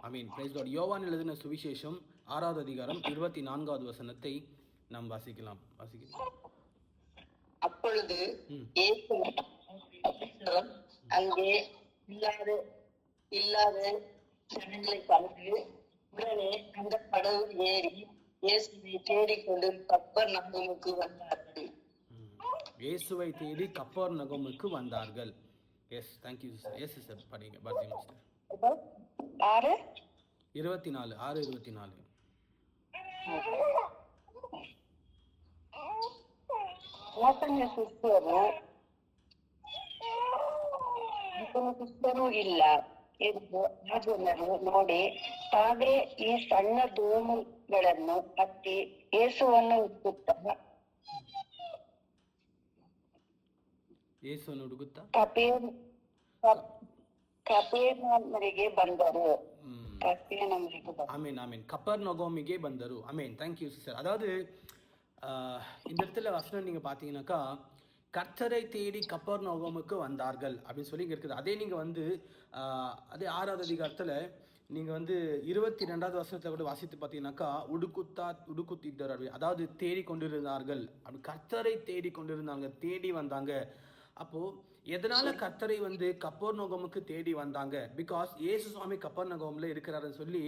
ஆமீன். Praise Lord. யோவான் எழுதின சுவிசேஷம் 6வது அதிகாரம் 24வது வசனத்தை நாம் வாசிக்கலாம். அப்பொழுது அங்கே இல்லாத ஜனங்களை கண்டு உடனே அந்த படகு ஏறி இயேசுவை தேடிக்கொண்டு கப்பர்நகமுக்கு வந்தார்கள். இயேசுவை தேடி கப்பர்நகமுக்கு வந்தார்கள். Yes, thank you sister. Yes sister, படிங்க. பாரதி மாஸ்டர். 6:24. ಸಿಸ್ಟರು ಇಲ್ಲ ಎಂದು ಆ ಜನರು ನೋಡಿ ತಾವೇ ಈ ಸಣ್ಣ ದೋಣಿಗಳನ್ನು ಹತ್ತಿ ಯೇಸುವನ್ನು ಹುಡುಕುತ್ತಾ ಕಪೆರ್ನೌಮಿಗೆ ಬಂದರು. கப்பர்நகோமிಗೆ ಬಂದರು. ஆமென். Thank you sister. அதாவது இந்த இடத்துல வசனம் நீங்க பாத்தீங்கன்னாக்கா, கர்த்தரை தேடி கப்பர்நகோமுக்கு வந்தார்கள் அப்படின்னு சொல்லி இங்க இருக்குது. அதே நீங்க வந்து அதே 6வது அதிகாரத்துல நீங்க வந்து 22வது வசனத்துல கூட வாசித்து பார்த்தீங்கன்னாக்கா, உடுக்குத்திட்டார், அதாவது தேடி கொண்டிருந்தார்கள். அப்படி கர்த்தரை தேடி கொண்டிருந்தாங்க, தேடி வந்தாங்க. அப்போ எதனால கர்த்தரை வந்து கப்பர்நகோமுக்கு தேடி வந்தாங்க? பிகாஸ் இயேசு சுவாமி கப்பர்நகோம்ல இருக்கிறாருன்னு சொல்லி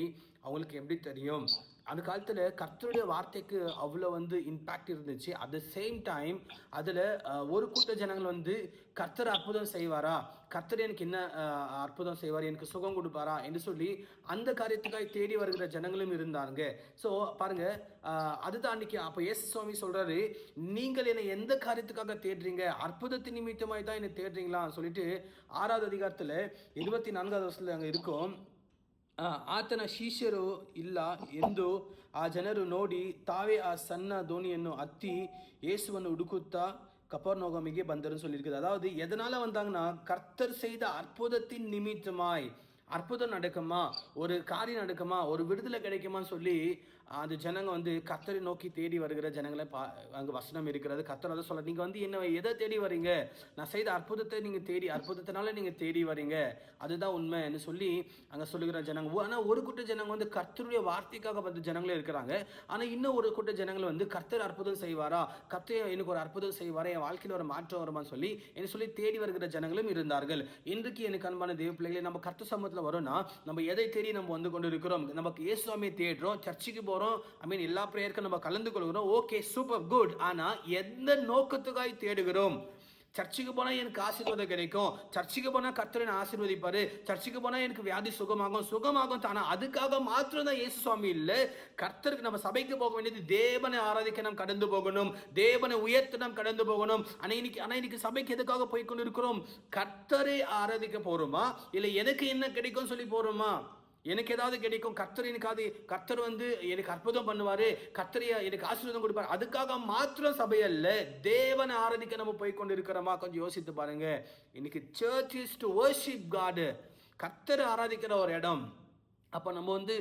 அவங்களுக்கு எப்படி தெரியும்? அந்த காலத்துல கர்த்தருடைய வார்த்தைக்கு அவ்வளோ வந்து இம்பாக்ட் இருந்துச்சு. அட் த சேம் டைம் அதுல ஒரு கூட்ட ஜனங்கள் வந்து கர்த்தர் அற்புதம் செய்வாரா, கர்த்தர் எனக்கு என்ன அற்புதம் செய்வார், எனக்கு சுகம் கொடுப்பாரா என்று சொல்லி அந்த காரியத்துக்காக தேடி வருகிற ஜனங்களும் இருந்தாங்க. ஸோ பாருங்க, அதுதான் அன்னைக்கு அப்போ இயேசு சுவாமி சொல்றாரு, நீங்கள் என்னை எந்த காரியத்துக்காக தேடுறீங்க? அற்புதத்தின் நிமித்தமாய் தான் என்னை தேடுறீங்களா சொல்லிட்டு 6வது அதிகாரத்துல 24வது வருஷத்துல அங்க இருக்கும். ಆತನ ಶಿಷ್ಯರು ಇಲ್ಲ ಎಂದು ಆ ಜನರು ನೋಡಿ ತಾವೇ ಆ ಸಣ್ಣ ದೋಣಿಯನ್ನು ಹತ್ತಿ ಯೇಸುವನ್ನು ಹುಡುಕುತ್ತಾ கப்பர்நகோமிಗೆ ಬಂದರು சொல்லியிருக்குது. அதாவது எதனால வந்தாங்கன்னா, கர்த்தர் செய்த அற்புதத்தின் நிமித்தமாய். அற்புதம் நடக்குமா, ஒரு காரியம் நடக்குமா, ஒரு விடுதலை கிடைக்குமான்னு சொல்லி அந்த ஜனங்க வந்து கர்த்தரை நோக்கி தேடி வருகிற ஜனங்களை அங்கே வசனம் இருக்கிறது. கர்த்தர் அதை சொல்ல, நீங்கள் வந்து என்ன எதை தேடி வரீங்க? நான் செய்த அற்புதத்தை நீங்கள் தேடி, அற்புதத்தினால நீங்கள் தேடி வரீங்க, அதுதான் உண்மைன்னு சொல்லி அங்கே சொல்லுகிற ஜனங்க. ஆனால் ஒரு கூட்ட ஜனங்க வந்து கர்த்தருடைய வார்த்தைக்காக வந்து ஜனங்களே இருக்கிறாங்க. ஆனால் இன்னும் ஒரு கூட்ட ஜனங்கள் வந்து கர்த்தர் அற்புதம் செய்வாரா, கர்த்தர் எனக்கு ஒரு அற்புதம் செய்வாரா, என் வாழ்க்கையில் ஒரு மாற்றம் வருமானு சொல்லி என்ன சொல்லி தேடி வருகிற ஜனங்களும் இருந்தார்கள். இன்றைக்கு எனக்கு அன்பான தேவ பிள்ளைகளை, நம்ம கர்த்தர் சமூகத்தில் வரோம்னா நம்ம எதை தேடி நம்ம வந்து கொண்டு இருக்கிறோம்? நமக்கு இயேசுவை தேடுறோம், சர்ச்சுக்கு போறோம், எல்லா பிரேயருக்கும் நம்ம கலந்து கொள்கிறோம். Okay, super, good. ஆனா எந்த நோக்கத்துக்காய் தேடுகிறோம்? சர்ச்சுக்கு போனா எனக்கு ஆசீர்வாதம் கிடைக்கும், சர்ச்சுக்கு போனா கர்த்தர் ஆசீர்வதிப்பாரு, சர்ச்சுக்கு போனா எனக்கு வியாதி சுகமாகும் தானா, அதுக்காக மாத்திரம் தான் இயேசு சுவாமி இல்ல. கர்த்தருக்கு நம்ம சபைக்கு போக வேண்டியது தேவனை ஆராதிக்க நாம் கடந்து போகணும், தேவனை உயர்த்த நாம் கடந்து போகணும். ஆனா இன்னைக்கு சபைக்கு எதுக்காக போய் கொண்டு இருக்கிறோம்? கர்த்தரை ஆராதிக்க போறோமா, இல்ல எனக்கு என்ன கிடைக்கும் சொல்லி போறோமா? எனக்கு ஏதாவது கிடைக்கும், கர்த்தர் வந்து எனக்கு அற்புதம் பண்ணுவாரு, கர்த்தர் எனக்கு ஆசீர்வாதம் கொடுப்பாரு, அதுக்காக மாத்திரம் சபையல்ல, தேவனை ஆராதிக்க நம்ம போய் கொண்டு இருக்கிறோமா? கொஞ்சம் யோசித்து பாருங்க. இன்னைக்கு church is to worship God, கர்த்தரை ஆராதிக்கிற ஒரு இடம். அப்போ நம்ம வந்து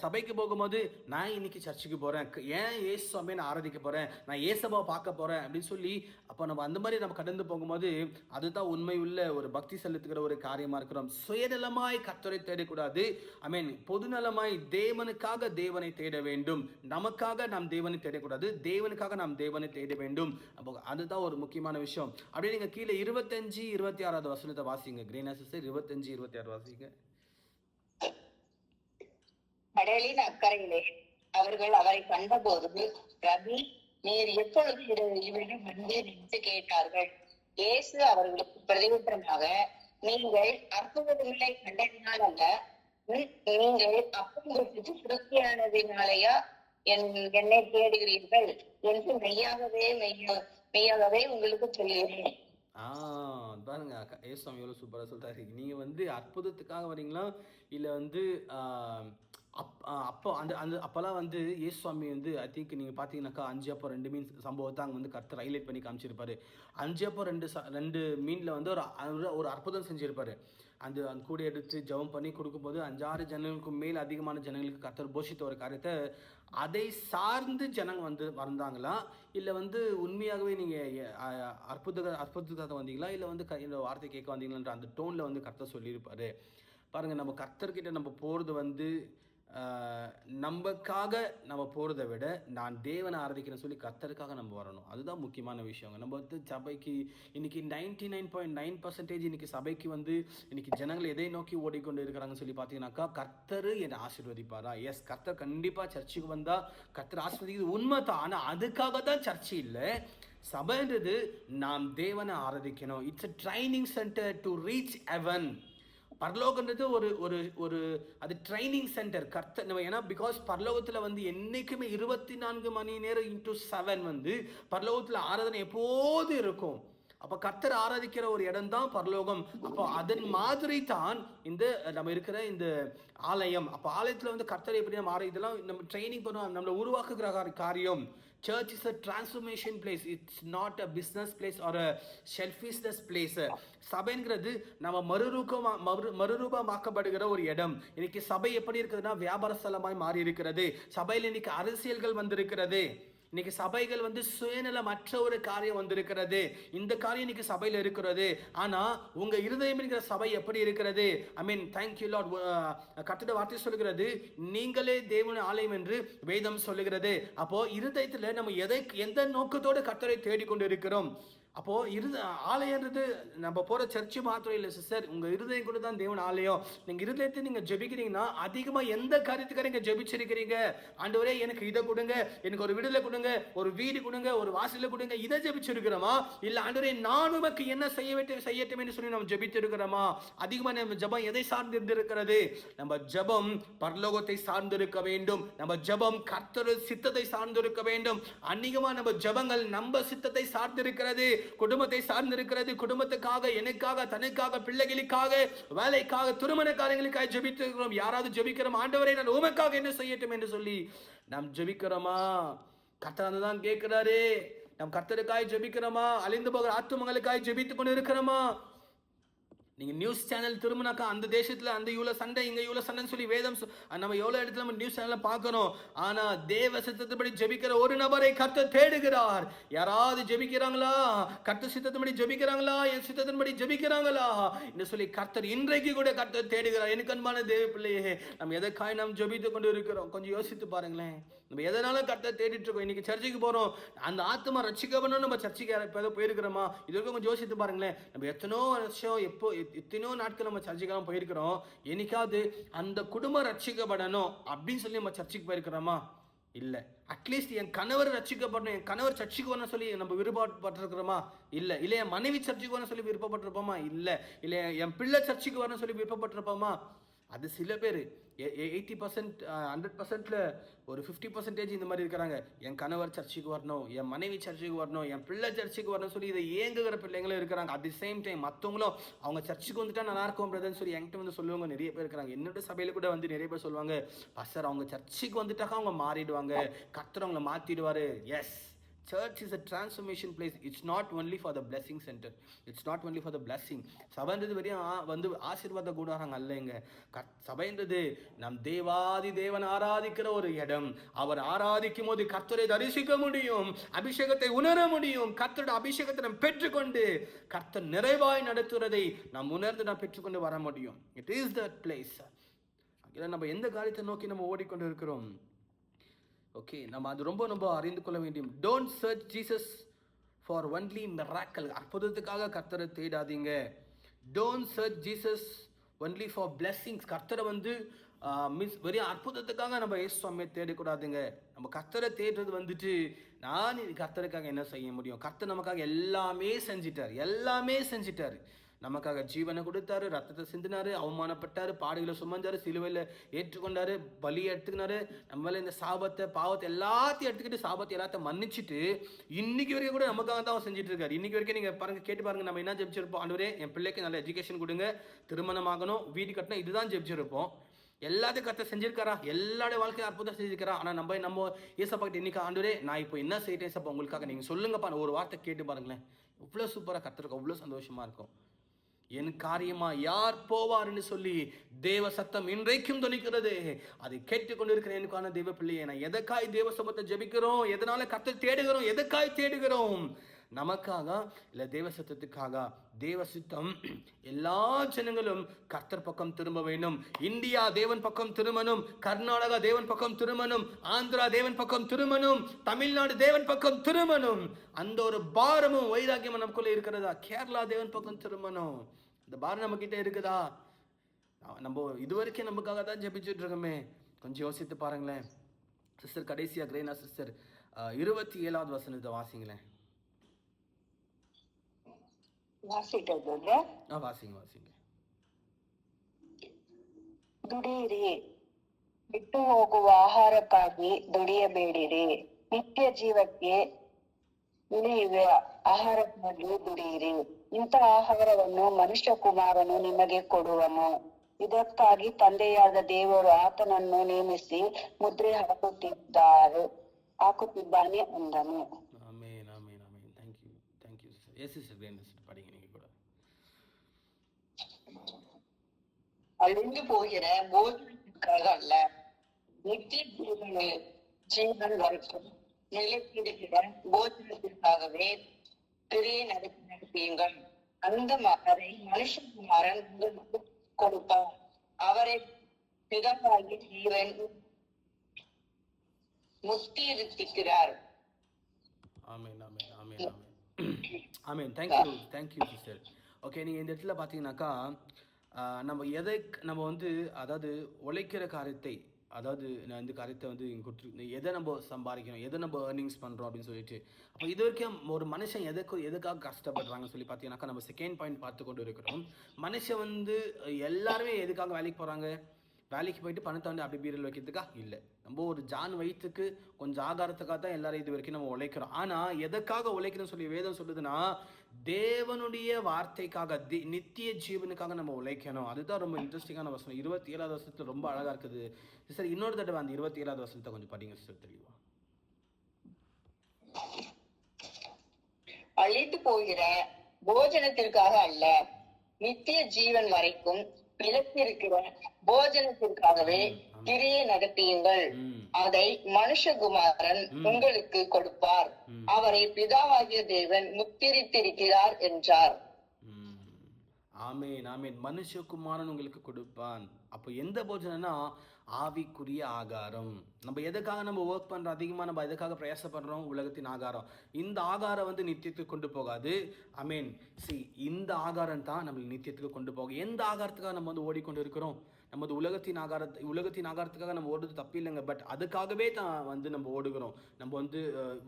சபைக்கு போகும்போது, நான் இன்னைக்கு சர்ச்சுக்கு போகிறேன், ஏன் இயேசு சுவாமியை நான் ஆராதிக்க போகிறேன், நான் இயேசுவை பார்க்க போகிறேன் அப்படின்னு சொல்லி அப்போ நம்ம அந்த மாதிரி நம்ம கடந்து போகும்போது அதுதான் உண்மை உள்ள ஒரு பக்தி செலுத்துகிற ஒரு காரியமாக இருக்கிறோம். சுயநலமாய் கர்த்தரை தேடக்கூடாது. பொதுநலமாய் தேவனுக்காக தேவனை தேட வேண்டும். நமக்காக நாம் தேவனை தேடக்கூடாது, தேவனுக்காக நாம் தேவனை தேட வேண்டும். அப்போ அதுதான் ஒரு முக்கியமான விஷயம். அப்படியே நீங்கள் கீழே 25-26 வசனத்தை வாசிங்க. கிரீனா சிஸ்டர், 25-26 வாசிங்க. கடலின் அக்கறையிலே அவர்கள் அவரை கண்டபோது, ரவி, நீர் எப்பொழுது இவரிடம் வந்தீர் என்று கேட்டார்கள். இயேசு அவர்களுக்கு பிரதியுத்தரமாக, நீங்கள் அற்புதங்களை கண்டதினால் அல்ல, நீங்கள் அப்பொழுது திருப்தியானதினாலேயா என்னை தேடுகிறீர்கள் என்று மெய்யாகவே உங்களுக்கு சொல்லுகிறேன். பாருங்க, ஏசுவாமி எவ்வளவு சூப்பரா சொல்றாரு. நீங்க வந்து அற்புதத்துக்காக வரீங்களா, இல்ல வந்து அப்போல்லாம் வந்து இயேசு சுவாமி வந்து ஐ திங்க் நீங்கள் பார்த்தீங்கன்னாக்கா 5 அப்போ 2 மீன் சம்பவத்தை அங்கே வந்து கர்த்தர் ஹைலைட் பண்ணி காமிச்சிருப்பாரு. 5 அப்போ 2 மீனில் வந்து ஒரு அற்புதம் செஞ்சிருப்பாரு. அந்த கூட எடுத்து ஜெபம் பண்ணி கொடுக்கும்போது 5-6 ஜனங்களுக்கு மேல் அதிகமான ஜனங்களுக்கு கர்த்தர் போஷித்த ஒரு காரியத்தை அதை சார்ந்து ஜனங்க வந்து வந்தாங்களா, இல்லை வந்து உண்மையாகவே நீங்கள் அற்புதத்துக்காக வந்தீங்களா, இல்லை வந்து இந்த வார்த்தை கேட்க வந்தீங்களான்ற அந்த டோனில் வந்து கர்த்தர் சொல்லியிருப்பாரு. பாருங்கள், நம்ம கர்த்தர்கிட்ட நம்ம போகிறது வந்து நமக்காக நம்ம போகிறத விட நான் தேவனை ஆராதிக்கிறேன்னு சொல்லி கர்த்தருக்காக நம்ம வரணும். அதுதான் முக்கியமான விஷயங்க. நம்ம வந்து சபைக்கு இன்றைக்கி 99.9% இன்றைக்கி சபைக்கு வந்து இன்றைக்கி ஜனங்கள் எதை நோக்கி ஓடிக்கொண்டு இருக்கிறாங்கன்னு சொல்லி பார்த்தீங்கன்னாக்கா, கர்த்தர் என்னை ஆசீர்வதிப்பாரா? எஸ், கர்த்தர் கண்டிப்பாக சர்ச்சுக்கு வந்தால் கர்த்தர் ஆசீர்வதிக்கிறது உண்மை தான். ஆனால் அதுக்காக தான் சர்ச்சு இல்லை. சபைன்றது நாம் தேவனை ஆராதிக்கணும். It's a training centre to reach heaven. பரலோகன்றது ஒரு ஒரு ஒரு அது ட்ரைனிங் சென்டர். நம்ம ஏன்னா பிகாஸ் பரலோகத்தில் வந்து என்றைக்குமே 24 மணி நேரம் இன்டூ 7 வந்து பரலோகத்தில் ஆராதனை எப்போது இருக்கும். அப்போ கர்த்தர் ஆராதிக்கிற ஒரு இடம் தான் பரலோகம். அப்போ அதன் மாதிரி தான் இந்த நம்ம இருக்கிற இந்த ஆலயம். அப்போ ஆலயத்தில் வந்து கர்த்தர் எப்படி நம்ம இதெல்லாம் நம்ம ட்ரைனிங் பண்ணுவோம், நம்மளை உருவாக்குகிற காரியம். Church is a transformation place. It's not a business place or a selfishness place. சபைங்கிறது நம்ம மறுரூபமாக்கப்படுகிற ஒரு இடம். இன்னைக்கு சபை எப்படி இருக்குதுன்னா வியாபார ஸ்தலமாய் மாறி இருக்கிறது. சபையில் இன்னைக்கு அரசியல்கள் வந்திருக்கிறது. இன்னைக்கு சபைகள் வந்து சுயநலமற்ற ஒரு காரியம் வந்திருக்கிறது. இந்த காரியம் இன்னைக்கு சபையில் இருக்கிறது. ஆனா உங்க இருதயம் என்கிற சபை எப்படி இருக்கிறது? ஐ மீன், தேங்க்யூ லார்ட். கர்த்தருடைய வார்த்தை சொல்லுகிறது, நீங்களே தேவனுடைய ஆலயம் என்று வேதம் சொல்லுகிறது. அப்போ இருதயத்துல நம்ம எந்த நோக்கத்தோடு கர்த்தரை தேடிக்கொண்டு இருக்கிறோம்? அப்போ ஆலயன்றது நம்ம போற சர்ச்சு மாத்திரம் இல்லை சிஸ்டர், உங்க இருதயம் கூட தான் தேவன் ஆலயம். நீங்க இருதயத்தை நீங்க ஜெபிக்கிறீங்கன்னா அதிகமா எந்த காரியத்துக்காக நீங்க ஜெபிச்சிருக்கிறீங்க? ஆண்டவரே எனக்கு இதை கொடுங்க, எனக்கு ஒரு விடுதலை கொடுங்க, ஒரு வீடு கொடுங்க, ஒரு வாசல கொடுங்க, இதை ஜெபிச்சிருக்கிறோமா? இல்ல ஆண்டவரே நான் உமக்கு என்ன செய்யட்டும் என்று சொல்லி நம்ம ஜெபித்திருக்கிறோமா? அதிகமா நம்ம ஜெபம் எதை சார்ந்து இருந்திருக்கிறது? நம்ம ஜெபம் பரலோகத்தை சார்ந்திருக்க வேண்டும். நம்ம ஜெபம் கர்த்தர் சித்தத்தை சார்ந்திருக்க வேண்டும். அதிகமா நம்ம ஜெபங்கள் நம்ம சித்தத்தை சார்ந்திருக்கிறது, குடும்பத்தை சார்ந்திருக்கிறது. குடும்பத்துக்காக, எனக்காக, தனக்காக, பிள்ளைகளுக்காக, வேலைக்காக, திருமண காரியங்களுக்காக ஜெபித்திருக்கிறோம். யாராவது ஜெபிக்கிறோம், ஆண்டவரே நான் உமக்காக என்ன செய்யட்டும் என்று சொல்லி நாம் ஜெபிக்கிறோமா? கர்த்தர் தான் கேட்கிறாரு. நாம் கர்த்தருக்காய் ஜெபிக்கிறோமா? அழிந்து போகிற ஆத்துமங்களுக்காய் ஜெபித்துக் கொண்டு இருக்கிறோமா? நீங்க நியூஸ் சேனல் திரும்பினாக்கா அந்த தேசத்துல அந்த இவ்வளவு சண்டை, இங்க இவ்வளவு சண்டைன்னு சொல்லி வேதம் நம்ம எவ்வளவு இடத்துல நம்ம நியூஸ் சேனல்ல பார்க்கணும். ஆனா தேவ சித்தத்தின்படி ஜெபிக்கிற ஒரு நபரை கர்த்தர் தேடுகிறார். யாராவது ஜெபிக்கிறாங்களா? கர்த்தர் சித்தத்தின்படி ஜெபிக்கிறாங்களா? என் சித்தத்தின்படி ஜெபிக்கிறாங்களா என்று சொல்லி கர்த்தர் இன்றைக்கு கூட கர்த்தர் தேடுகிறார். எனக்கு அன்பான தேவ பிள்ளையே, நம்ம எதற்காய் நாம் ஜெபித்து கொண்டு இருக்கிறோம்? கொஞ்சம் யோசித்து பாருங்களேன். நம்ம எதனால கர்த்தர் தேடிட்டு இருக்கோம்? இன்னைக்கு சர்ச்சைக்கு போறோம், அந்த ஆத்மா ரட்சிக்கப்படணும். நம்ம சர்ச்சைக்கு ஏதோ போயிருக்கிறோமா? இதற்கு கொஞ்சம் யோசித்து பாருங்களேன். நம்ம எத்தனோ வருஷம் எத்தனையோ நாட்கள் நம்ம சர்ச்சைக்கெல்லாம் போயிருக்கிறோம். என்னைக்காவது அந்த குடும்பம் ரட்சிக்கப்படணும் அப்படின்னு சொல்லி நம்ம சர்ச்சைக்கு போயிருக்கிறோமா? இல்லை. அட்லீஸ்ட் என் கணவர் ரட்சிக்கப்படணும், என் கணவர் சர்ச்சைக்கு வரணும் சொல்லி நம்ம விருப்பப்பட்டிருக்கிறோமா? இல்லை. இல்லை என் மனைவி சர்ச்சைக்கு வரணும் சொல்லி விருப்பப்பட்டிருப்போமா? இல்லை. இல்லை என் பிள்ளை சர்ச்சைக்கு வரணும் சொல்லி விருப்பப்பட்டிருப்போமா? அது சில பேர் 80% 100%ல ஒரு 50% இந்த மாதிரி இருக்கிறாங்க. என் கணவர் சர்ச்சுக்கு வரணும், என் மனைவி சர்ச்சுக்கு வரணும், என் பிள்ளை சர்ச்சுக்கு வரணும் சொல்லி இதை ஏங்குகிற பிள்ளைங்களும் இருக்கிறாங்க. அட் தி சேம் டைம் மற்றவங்களும் அவங்க சர்ச்சுக்கு வந்துட்டா நல்லா இருக்கும் பிரதர்ன்னு சொல்லி என்கிட்ட வந்து சொல்லுவாங்க. நிறைய பேர் இருக்கிறாங்க. என்னோட சபையில கூட வந்து நிறைய பேர் சொல்லுவாங்க, பாஸ்டர் அவங்க சர்ச்சுக்கு வந்துட்டாக்கா அவங்க மாறிடுவாங்க, கர்த்தர் அவங்களை மாற்றிடுவார். Yes, church is a transformation place. It's not only for the blessing center. It's not only for the blessing. சபைன்றது வெறும் வந்து ஆசீர்வாத கூடாரம் அல்லங்க. சபைன்றது நம் தேவாதி தேவன் ஆராதிக்கிற ஒரு இடம். அவர் ஆராதிக்கும் போது கர்த்தரை தரிசிக்க முடியும், அபிஷேகத்தை உணர முடியும். கர்த்தரோட அபிஷேகத்தை நாம் பெற்றுக்கொண்டு கர்த்தர் நிறைவாய் நடத்துவதை நாம் உணர்ந்து நாம் பெற்றுக்கொண்டு வர முடியும். It is that place. நம்ம எந்த காரியத்தை நோக்கி நம்ம ஓடிக்கொண்டு இருக்கிறோம்? ஓகே, நம்ம அது ரொம்ப அறிந்து கொள்ள வேண்டும். Don't search Jesus for only miracle. அற்புதத்துக்காக கர்த்தரை தேடாதீங்க. Don't search Jesus only for blessings. கர்த்தரை வந்து வெறும் அற்புதத்துக்காக நம்ம இயேசுவை தேடக்கூடாதுங்க. நம்ம கர்த்தரை தேடுறது வந்துட்டு நான் கர்த்தருக்காக என்ன செய்ய முடியும்? கர்த்தர் நமக்காக எல்லாமே செஞ்சிட்டாரு. நமக்காக ஜீவனை கொடுத்தாரு, ரத்தத்தை சிந்தினாரு, அவமானப்பட்டாரு, பாடுகளை சுமந்தாரு, சிலுவையில் ஏற்றுக்கொண்டாரு, பலியை எடுத்துக்கினாரு. நம்மள இந்த பாவத்தை எல்லாத்தையும் எடுத்துக்கிட்டு எல்லாத்தையும் மன்னிச்சுட்டு இன்னைக்கு வரைக்கும் கூட நமக்காக தான் செஞ்சுட்டு இருக்காரு. இன்னைக்கு வரைக்கும் நீங்க பாருங்க, கேட்டு பாருங்க, நம்ம என்ன ஜெபிச்சிருப்போம்? ஆண்டவரே என் பிள்ளைக்கு நல்ல எஜுகேஷன் கொடுங்க, திருமணம் ஆகணும், வீடு கட்டணும், இதுதான் ஜெபிச்சிருப்போம். எல்லாத்தையும் கர்த்தர் செஞ்சிருக்காரா? எல்லாருடைய வாழ்க்கையும் அற்புதம் செஞ்சிருக்காரா? ஆனால் நம்ம ஏசப்பா கிட்ட இன்னைக்கு, ஆண்டவரே நான் இப்போ என்ன செய்யட்டேன் ஏசப்பா உங்களுக்காக, நீங்கள் சொல்லுங்கப்பா, ஒரு வார்த்தை கேட்டு பாருங்களேன். இவ்வளோ சூப்பராக கர்த்தருக்கு அவ்வளோ சந்தோஷமா இருக்கும். என் காரியமா யார் போவார்னு சொல்லி தேவ சத்தம் இன்றைக்கும் துணிக்கிறது. அதை கேட்டுக்கொண்டிருக்கிற எனக்கான தேவ பிள்ளையை, நான் எதற்காய் தேவ சமத்தை ஜெபிக்கிறோம்? எதனால கர்த்தர் தேடுகிறோம்? எதற்காய் தேடுகிறோம்? நமக்காக இல்லை தேவ சித்தத்துக்காக? தேவ சித்தம் எல்லா ஜனங்களும் கர்த்தர் பக்கம் திரும்ப வேண்டும். இந்தியா தேவன் பக்கம் திரும்பணும், கர்நாடகா தேவன் பக்கம் திரும்பணும், ஆந்திரா தேவன் பக்கம் திரும்பணும், தமிழ்நாடு தேவன் பக்கம் திரும்பணும். அந்த ஒரு பாரமும் வைராக்கியமும் நமக்குள்ள இருக்கிறதா? கேரளா தேவன் பக்கம் திரும்பணும், அந்த பாரம் நம்ம கிட்ட இருக்குதா? நம்ம இதுவரைக்கும் நமக்காக தான் ஜெபிச்சுட்டு இருக்கோமே. கொஞ்சம் யோசித்து பாருங்களேன் சிஸ்டர். கடைசியா கிரேனா சிஸ்டர் 27வது வசனத்தை வாசிங்களேன். வாசிங்க. ದುಡಿಯಿರಿ, ಬಿಟ್ಟು ಹೋಗುವ ಆಹಾರಕ್ಕಾಗಿ ದುಡಿಯಬೇಡಿರಿ, ನಿತ್ಯ ಜೀವಕ್ಕೆ ಉಳಿಯುವ ಆಹಾರಕ್ಕಾಗಿ ದುಡಿಯಿರಿ. ಇಂಥ ಆಹಾರವನ್ನು ಮನುಷ್ಯ ಕುಮಾರನು ನಿಮಗೆ ಕೊಡುವನು. ಇದಕ್ಕಾಗಿ ತಂದೆಯಾದ ದೇವರು ಆತನನ್ನು ನೇಮಿಸಿ ಮುದ್ರೆ ಹಾಕುತ್ತಿದ್ದಾನೆ ಅಂದನು. ಆಮೆನ್, ಆಮೆನ್, ಆಮೆನ್. Thank you sister. Yes sister, ಗ್ರೇನ್ ಸಿಸ್ಟರ್, படிங்க நீங்க கூட. அழிந்து போகிற போஜனத்திற்காக அல்ல, நித்திய ஜீவன் வரைக்கும் நிலைத்திருக்கிற போஜனத்திற்காகவே கிரியை நடத்தியுங்கள். அந்த மகரை மனுஷகுமாரன் உங்களுக்கு கொடுப்பார். அவரை பிதாவாகிய தேவன் முத்தியிருக்கிறார். Amen, amen, amen, amen, amen. Thank you sister. Okay, நீங்கள் இந்த இடத்துல பார்த்தீங்கன்னாக்கா நம்ம வந்து அதாவது உழைக்கிற காரியத்தை, அதாவது நான் இந்த காரியத்தை வந்து இங்கே கொடுத்துருக்கேன், எதை நம்ம சம்பாதிக்கணும், எதை நம்ம ஏர்னிங்ஸ் பண்ணுறோம் அப்படின்னு சொல்லிட்டு. அப்போ இது வரைக்கும் ஒரு மனுஷன் எதுக்காக கஷ்டப்படுறாங்கன்னு சொல்லி பார்த்தீங்கன்னாக்கா நம்ம செகண்ட் பாயிண்ட் பார்த்து கொண்டு இருக்கிறோம். மனுஷன் வந்து எல்லாருமே எதுக்காக வேலைக்கு போகிறாங்க? வேலைக்கு போயிட்டு பணத்தை வந்து அப்படி பீரல் வைக்கிறதுக்கா? இல்லை. நம்ம ஒரு ஜான் வயிற்றுக்கு கொஞ்சம் ஆகாரத்துக்காக தான் எல்லாரும் இது வரைக்கும் நம்ம உழைக்கிறோம். ஆனால் எதுக்காக உழைக்கணும்னு சொல்லி வேதம் சொல்லுதுன்னா தேவனுடைய வார்த்தைக்காக, நித்திய ஜீவனுக்காக நம்ம உழைக்கணும். அதுதான் ரொம்ப இன்ட்ரெஸ்டிங்கான வசனம். 27வது வசனத்துல ரொம்ப அழகா இருக்குது சார். இன்னொரு தடவை அந்த 27வது வசனத்தை கொஞ்சம் படிங்க சார் தெளிவா. அழித்து போகிற போஜனத்திற்காக அல்ல, நித்திய ஜீவன் வரைக்கும் நிலைத்திருக்கிற போஜனத்திற்காகவே கிரியை நடத்தியுங்கள். அதை மனுஷகுமாரன் உங்களுக்கு கொடுப்பார். அவரை பிதாவாகிய தேவன் முத்திரித்திருக்கிறார் என்றார். ஆமென், ஆமென். மனுஷகுமாரன் உங்களுக்கு கொடுப்பான். அப்போ எந்த போஜனம்னா ஆவிக்குரிய ஆகாரம். நம்ம எதுக்காக நம்ம ஒர்க் பண்ணுறோம், அதிகமாக நம்ம எதுக்காக பிரயாசப்படுறோம்? உலகத்தின் ஆகாரம். இந்த ஆகாரம் வந்து நித்தியத்துக்கு கொண்டு போகாது. ஆமென். இந்த ஆகாரம் தான் நம்மளை நித்தியத்துக்கு கொண்டு போகும். எந்த ஆகாரத்துக்காக நம்ம வந்து ஓடிக்கொண்டு இருக்கிறோம்? நமது உலகத்தின் ஆகாரத்துக்காக நம்ம ஓடுறது தப்பு இல்லைங்க. பட் அதுக்காகவே தான் வந்து நம்ம ஓடுகிறோம். நம்ம வந்து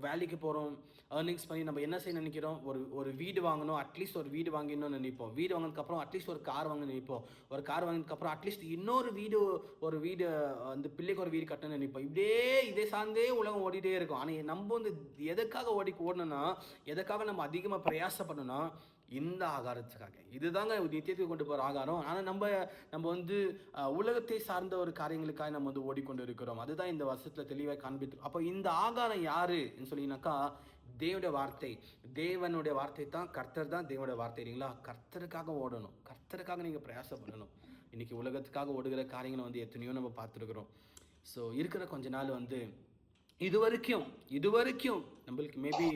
வேலைக்கு போகிறோம், ஏர்னிங்ஸ் பண்ணி நம்ம என்ன செய்ய நினைக்கிறோம்? ஒரு வீடு வாங்கணும், அட்லீஸ்ட் ஒரு வீடு வாங்கணும்னு நினைப்போம். வீடு வாங்கினதுக்கப்புறம் அட்லீஸ்ட் ஒரு கார் வாங்க நினைப்போம். ஒரு கார் வாங்கினதுக்கப்புறம் அட்லீஸ்ட் இன்னொரு வீடு வந்து பிள்ளைக்கு ஒரு வீடு கட்டணும்னு நினைப்போம். இதே சார்ந்தே உலகம் ஓடிட்டே இருக்கும். ஆனால் நம்ம வந்து எதுக்காக ஓடணும்னா, எதுக்காக நம்ம அதிகமாக பிரயாசப்படணும்னா இந்த ஆகாரத்துக்காக. இதுதாங்க நித்தியத்துக்கு கொண்டு போகிற ஆகாரம். ஆனால் நம்ம வந்து உலகத்தை சார்ந்த ஒரு காரியங்களுக்காக நம்ம வந்து ஓடிக்கொண்டு இருக்கிறோம். அதுதான் இந்த வருஷத்தில் தெளிவாக காண்பித்து. அப்போ இந்த ஆகாரம் யாருன்னு சொல்லினாக்கா தேவனுடைய வார்த்தை. தேவனுடைய வார்த்தை தான், கர்த்தர் தான் தேவனுடைய வார்த்தை, இல்லைங்களா? கர்த்தருக்காக ஓடணும், கர்த்தருக்காக நீங்கள் பிரயாசப்படணும். இன்னைக்கு உலகத்துக்காக ஓடுகிற காரியங்களை வந்து எத்தனையோ நம்ம பார்த்துருக்குறோம். ஸோ இருக்கிற கொஞ்ச நாள் வந்து இது வரைக்கும் நம்மளுக்கு மேபி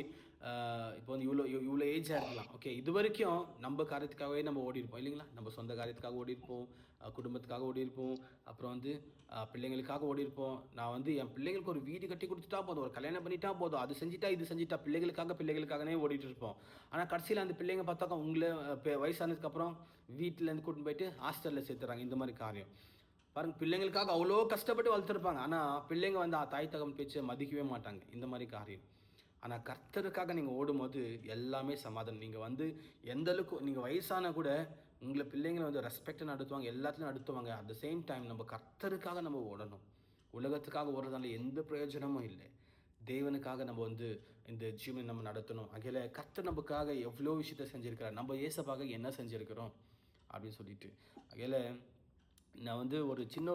இப்போ வந்து இவ்வளோ ஏஜாக இருக்கலாம். ஓகே, இது வரைக்கும் நம்ம காரியத்துக்காகவே நம்ம ஓடிருப்போம், இல்லைங்களா? நம்ம சொந்த காரியத்துக்காக ஓடிருப்போம், குடும்பத்துக்காக ஓடிருப்போம், அப்புறம் வந்து பிள்ளைங்களுக்காக ஓடிருப்போம். நான் வந்து என் பிள்ளைங்களுக்கு ஒரு வீடு கட்டி கொடுத்துட்டா போதும், ஒரு கல்யாணம் பண்ணிட்டா போதும், அது செஞ்சுட்டா இது செஞ்சுட்டா, பிள்ளைகளுக்காகவே ஓடிட்டு இருப்போம். ஆனால் கடைசியில் அந்த பிள்ளைங்க பார்த்தாக்கா உங்களை வயசானதுக்கப்புறம் வீட்டிலேருந்து கூட்டின்னு போயிட்டு ஹாஸ்டலில் சேர்த்துறாங்க. இந்த மாதிரி காரியம் பாருங்க. பிள்ளைங்களுக்காக அவ்வளோ கஷ்டப்பட்டு வளர்த்துருப்பாங்க, ஆனால் பிள்ளைங்க வந்து தாய் தகவல் பேச்சை மதிக்கவே மாட்டாங்க. இந்த மாதிரி காரியம். ஆனால் கர்த்தருக்காக நீங்கள் ஓடும்போது எல்லாமே சமாதானம். நீங்கள் வந்து எந்த அளவுக்கு நீங்கள் வயசான கூட உங்களை பிள்ளைங்களை வந்து ரெஸ்பெக்ட் நடத்துவாங்க, எல்லாத்தையும் நடத்துவாங்க. அட் த சேம் டைம் நம்ம கர்த்தருக்காக நம்ம ஓடணும். உலகத்துக்காக ஓடுறதால எந்த பிரயோஜனமும் இல்லை. தேவனுக்காக நம்ம வந்து இந்த ஜீவனை நம்ம நடத்தணும். அகையில கர்த்தர் நமக்காக எவ்வளோ விஷயத்த செஞ்சுருக்கிறார், நம்ம ஏசப்பாக என்ன செஞ்சுருக்கிறோம் அப்படின்னு சொல்லிட்டு. அகையில நான் வந்து ஒரு சின்ன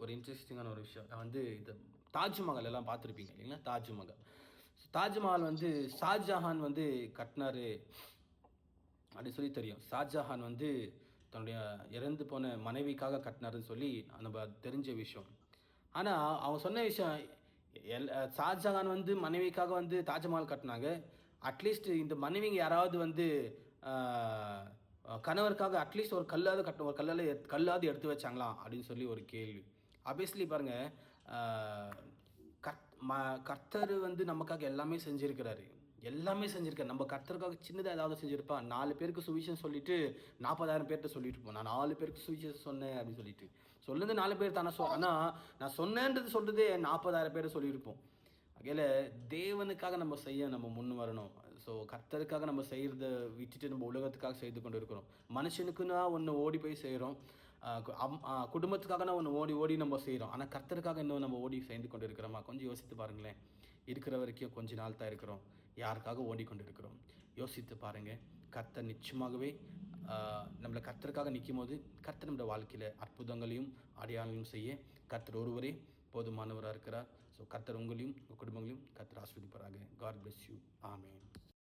ஒரு இன்ட்ரெஸ்டிங்கான ஒரு விஷயம். நான் வந்து இந்த தாஜ்மஹால் எல்லாம் பார்த்துருப்பீங்க, இல்லைங்களா? தாஜ்மஹால் வந்து ஷாஜஹான் வந்து கட்டினாரு அப்படின்னு சொல்லி தெரியும். ஷாஜஹான் வந்து தன்னுடைய இறந்து போன மனைவிக்காக கட்டினாருன்னு சொல்லி நம்ம தெரிஞ்ச விஷயம். ஆனால் அவங்க சொன்ன விஷயம், ஷாஜஹான் வந்து மனைவிக்காக வந்து தாஜ்மஹால் கட்டினாங்க. அட்லீஸ்ட் இந்த மனைவிங்க யாராவது வந்து கணவருக்காக அட்லீஸ்ட் ஒரு கல்லாவது கட்டணும், ஒரு கல்லாவது எடுத்து வச்சாங்களா அப்படின்னு சொல்லி ஒரு கேள்வி. ஆப்வியஸ்லி பாருங்கள், கர்த்தர் வந்து நமக்காக எல்லாமே செஞ்சுருக்கிறாரு, எல்லாமே செஞ்சுருக்காரு. நம்ம கர்த்தருக்காக சின்னதாக ஏதாவது செஞ்சுருப்பா? 4 பேருக்கு சுவிசேஷம் சொல்லிட்டு 40,000 பேர்கிட்ட சொல்லிட்டு இருப்போம், நான் 4 பேருக்கு சுவிசேஷம் சொன்னேன் அப்படின்னு சொல்லிட்டு. சொல்லுறது 4 பேர் தானே. ஆனால் நான் சொன்னேன்றது சொல்கிறதே 40,000 பேர் சொல்லியிருப்போம். அதில் தேவனுக்காக நம்ம செய்ய நம்ம முன் வரணும். ஸோ கர்த்தருக்காக நம்ம செய்கிறத விட்டுட்டு நம்ம உலகத்துக்காக செய்து கொண்டு இருக்கிறோம். மனுஷனுக்குன்னா ஒன்று ஓடி போய் செய்கிறோம், குடும்பத்துக்காக ஒன்று ஓடி நம்ம செய்கிறோம். ஆனால் கர்த்தருக்காக இன்னும் நம்ம ஓடி செய்து கொண்டு இருக்கிறோமா? கொஞ்சம் யோசித்து பாருங்களேன். இருக்கிற வரைக்கும் கொஞ்ச நாள் தான் இருக்கிறோம், யாருக்காக ஓடிக்கொண்டு இருக்கிறோம்? யோசித்து பாருங்கள். கர்த்தர் நிச்சயமாகவே நம்மளை கர்த்தருக்காக நிற்கும் போது கர்த்தர் நம்மளோட வாழ்க்கையில் அற்புதங்களையும் அடையாளங்களையும் செய்ய கர்த்தர் ஒருவரே போதுமானவராக இருக்கிறார். ஸோ கர்த்தர் உங்களையும் உங்கள் குடும்பங்களையும் கர்த்தர் ஆசீர்வதிப்பாராக. God bless you. ஆமென்.